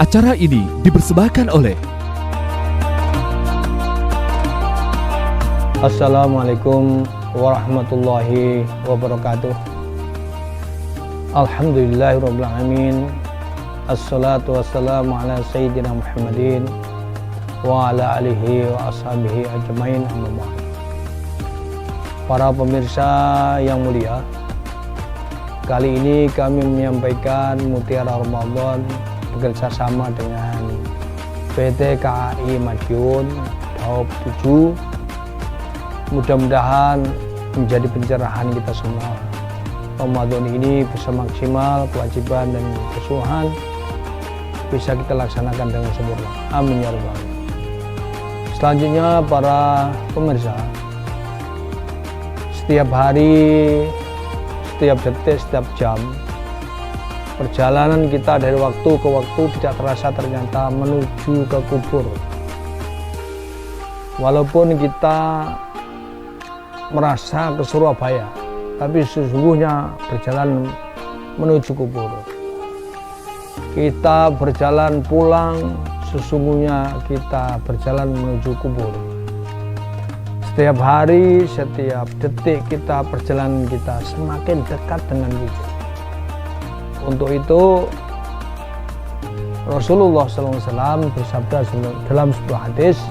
Acara ini dipersembahkan oleh Assalamualaikum warahmatullahi wabarakatuh. Alhamdulillahirrabbilalamin. Assalatu wassalamu ala sayyidina Muhammadin wa ala alihi wa ashabihi ajmain, amma ba'd. Para pemirsa yang mulia, kali ini kami menyampaikan Mutiara Ramadan bekerja sama dengan PT KAI Madiun Daob 7. Mudah-mudahan menjadi pencerahan kita semua. Ramadan ini bisa maksimal kewajiban dan kesunahan bisa kita laksanakan dengan sempurna. Amin ya rabbal alamin. Selanjutnya para pemirsa, setiap hari, setiap detik, setiap jam, perjalanan kita dari waktu ke waktu tidak terasa ternyata menuju ke kubur. Walaupun kita merasa ke Surabaya, tapi sesungguhnya berjalan menuju kubur. Kita berjalan pulang, sesungguhnya kita berjalan menuju kubur. Setiap hari, setiap detik kita, perjalanan kita semakin dekat dengan kubur. Untuk itu Rasulullah SAW bersabda dalam sebuah hadis,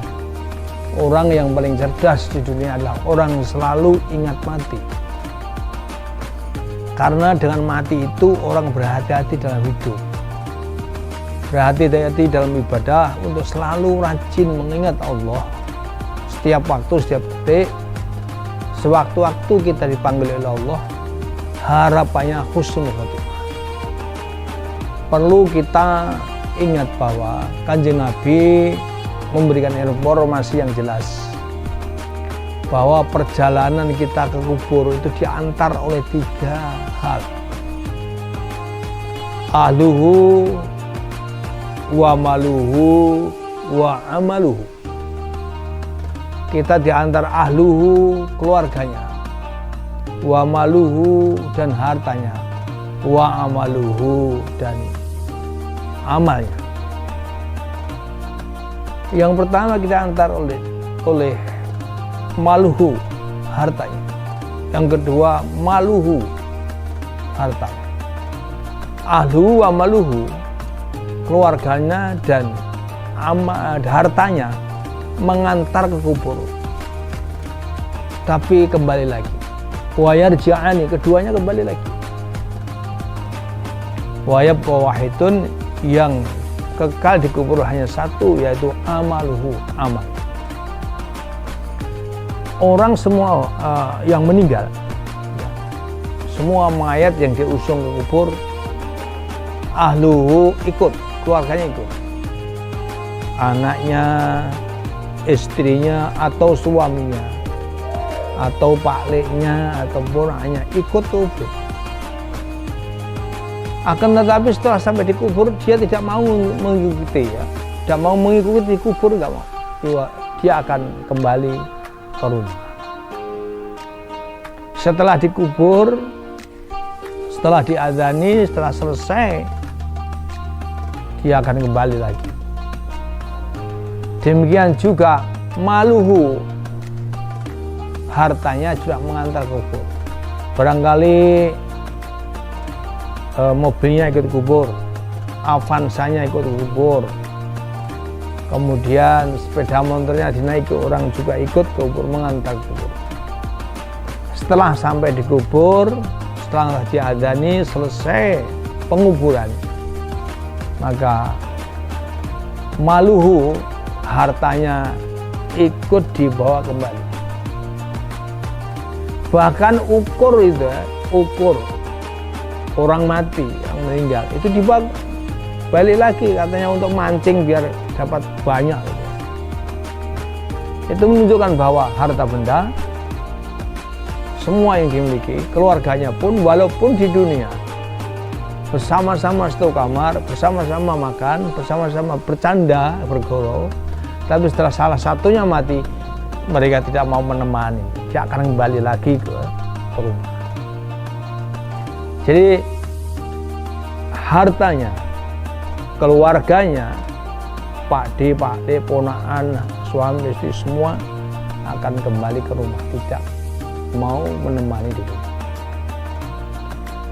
orang yang paling cerdas di dunia adalah orang yang selalu ingat mati. Karena dengan mati itu orang berhati-hati dalam hidup, berhati-hati dalam ibadah, untuk selalu rajin mengingat Allah setiap waktu, setiap detik. Sewaktu-waktu kita dipanggil oleh Allah, harapannya husnul khotimah. Perlu kita ingat bahwa Kanjeng Nabi memberikan informasi yang jelas bahwa perjalanan kita ke kubur itu diantar oleh 3 hal: ahluhu wa maluhu wa amaluhu. Kita diantar ahluhu, keluarganya, wa maluhu, dan hartanya, wa amaluhu, dan amalnya. Yang pertama kita antar oleh maluhu, hartanya. Yang kedua maluhu, hartanya. Ahluhu wa maluhu, keluarganya dan hartanya, mengantar ke kubur. Tapi kembali lagi, wa yarji'ani, keduanya kembali lagi. Wa yabqa wahidun, yang kekal di kubur hanya satu, yaitu amaluhu, amal. Orang semua yang meninggal, semua mayat yang diusung ke kubur, ahluhu ikut, keluarganya ikut, anaknya, istrinya, atau suaminya, atau pakliknya, atau ponaknya ikut ke kubur. Akan tetapi setelah sampai di kubur, dia tidak mau mengikuti, tidak mau mengikuti kubur, nggak mau. Dia akan kembali ke rumah. Setelah dikubur, setelah diadzani, setelah selesai, dia akan kembali lagi. Demikian juga maluhu, hartanya juga mengantar kubur. Barangkali mobilnya ikut kubur, Avanzanya ikut kubur, kemudian sepeda motornya dinaiki orang juga ikut kubur, mengantar kubur. Setelah sampai di kubur, setelah diadzani, selesai penguburan, maka maluhu, hartanya ikut dibawa kembali. Bahkan ukur itu, ukur orang mati yang meninggal itu dibawa balik lagi, katanya untuk mancing biar dapat banyak. Itu menunjukkan bahwa harta benda semua yang dimiliki, keluarganya pun, walaupun di dunia bersama-sama satu kamar, bersama-sama makan, bersama-sama bercanda, bergurau, tapi setelah salah satunya mati, mereka tidak mau menemani, dia akan kembali lagi ke rumah. Jadi hartanya, keluarganya, Pak D, ponakan, suami, istri semua akan kembali ke rumah, tidak mau menemani di rumah.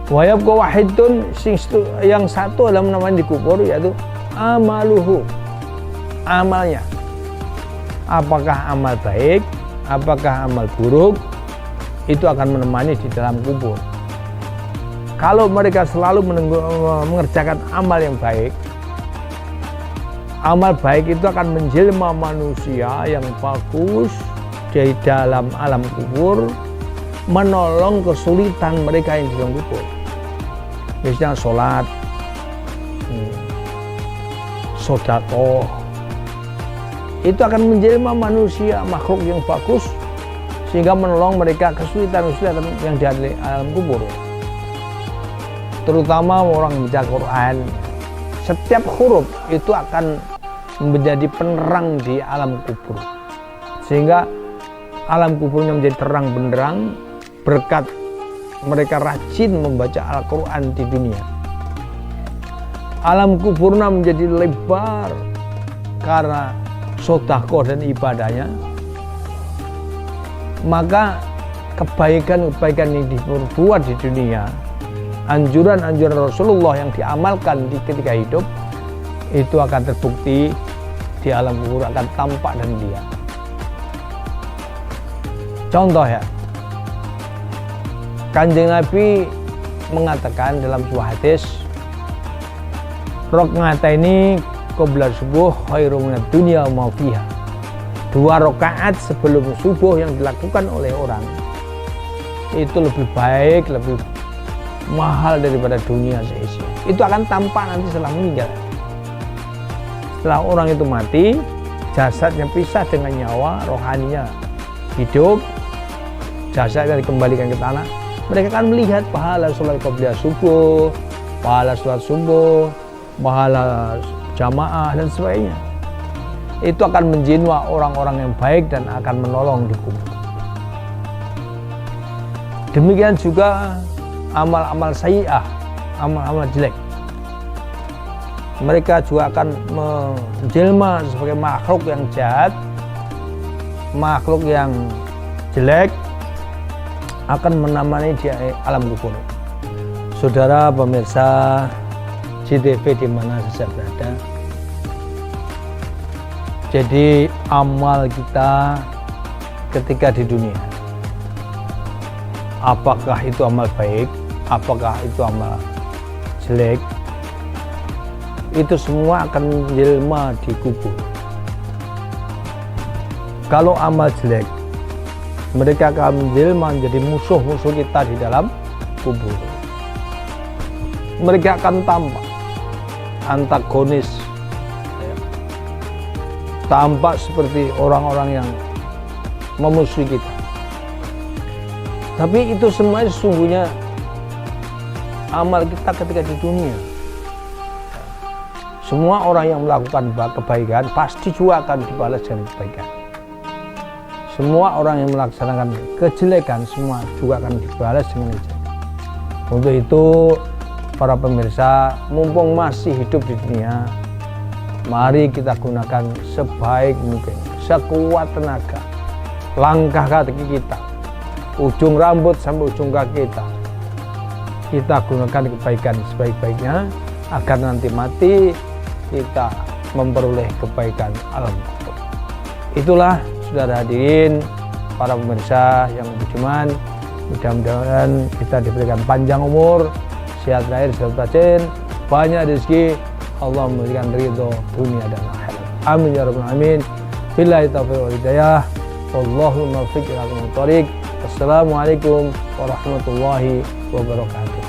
Wa yabqa wahidun, yang satu adalah menemani di kubur, yaitu amaluhu, amalnya. Apakah amal baik, apakah amal buruk, itu akan menemani di dalam kubur. Kalau mereka selalu mengerjakan amal yang baik, amal baik itu akan menjelma manusia yang bagus di dalam alam kubur, menolong kesulitan mereka yang di dalam kubur. Misalnya sholat, sedekah, itu akan menjelma manusia, makhluk yang bagus, sehingga menolong mereka kesulitan-kesulitan yang di alam kubur. Terutama orang yang baca Quran, setiap huruf itu akan menjadi penerang di alam kubur, sehingga alam kuburnya menjadi terang benderang berkat mereka rajin membaca Al-Quran di dunia. Alam kuburnya menjadi lebar karena sedekah dan ibadahnya. Maka kebaikan-kebaikan yang diperbuat di dunia, anjuran-anjuran Rasulullah yang diamalkan ketika hidup, itu akan terbukti di alam kubur, akan tampak dan lihat. Contoh ya, Kanjeng Nabi mengatakan dalam sebuah hadis, rakaataini qabla subuh khairum minad dunya wa ma fiha. 2 rakaat sebelum subuh yang dilakukan oleh orang itu lebih baik, lebih mahal daripada dunia seisinya. Itu akan tampak nanti setelah meninggal. Setelah orang itu mati, jasadnya pisah dengan nyawa, rohaninya hidup, jasadnya dikembalikan ke tanah. Mereka akan melihat pahala sholat qobliyah subuh, pahala sholat subuh, pahala jamaah dan sebagainya. Itu akan menjinwa orang-orang yang baik dan akan menolong di kubur. Demikian juga amal-amal sayyi'ah, amal-amal jelek. Mereka juga akan menjelma sebagai makhluk yang jahat, makhluk yang jelek, akan menemani di alam kubur. Saudara pemirsa CTV di mana saja berada, jadi amal kita ketika di dunia, apakah itu amal baik, apakah itu amal jelek, itu semua akan menjelma di kubur. Kalau amal jelek, mereka akan menjelma menjadi musuh-musuh kita di dalam kubur. Mereka akan tampak antagonis, tampak seperti orang-orang yang memusuhi kita. Tapi itu semua sesungguhnya amal kita ketika di dunia. Semua orang yang melakukan kebaikan pasti juga akan dibalas dengan kebaikan. Semua orang yang melaksanakan kejelekan semua juga akan dibalas dengan kejelekan. Untuk itu para pemirsa, mumpung masih hidup di dunia, mari kita gunakan sebaik mungkin, sekuat tenaga, langkah kaki kita, ujung rambut sampai ujung kaki kita gunakan kebaikan sebaik-baiknya, agar nanti mati kita memperoleh kebaikan alam kubur. Itulah saudara hadirin, para pemirsa yang budiman, mudah-mudahan kita diberikan panjang umur, sehat lahir, sehat batin, banyak rezeki, Allah memberikan ridho dunia dan akhirat. Amin ya rabbal alamin. Billahi taufiq wal hidayah. Wallahu muwaffiq ila aqwamit thoriq. Assalamualaikum warahmatullahi wabarakatuh.